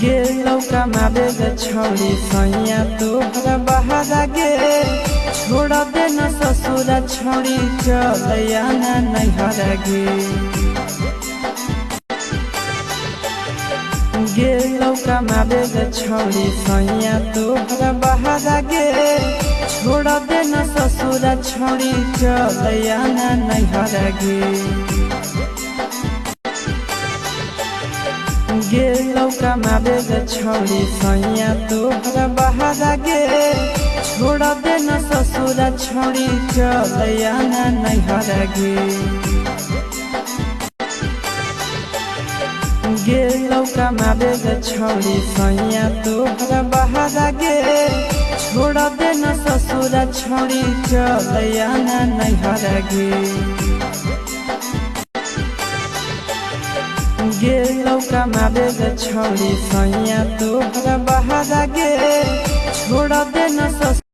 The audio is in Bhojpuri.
गेलौ कमाबे गे छौरी सैया तोहरा बहारा गे छोड़ दे न ससुरा छौरी चलया ना नैहरा गे। गेलौ कमाबे गे छौरी सैया तोहरा बहारा गे छोड़ दे न ससुरा छौरी चलया ना नैहरा गे। गेलौ कमाबे गे छौरी सैया तोहरा बहारा गे छोड़ दे न ससुरा छौरी चलया ना नैहरा गे। गेलौ कमाबे गे छौरी सैया तोहरा बहारा गे छोड़ दे न ससुरा छौरी चलया ना नैहरा गे। गेलौ कमाबे गे छौरी सैया तोहरा बहारा गे छोड़ दे न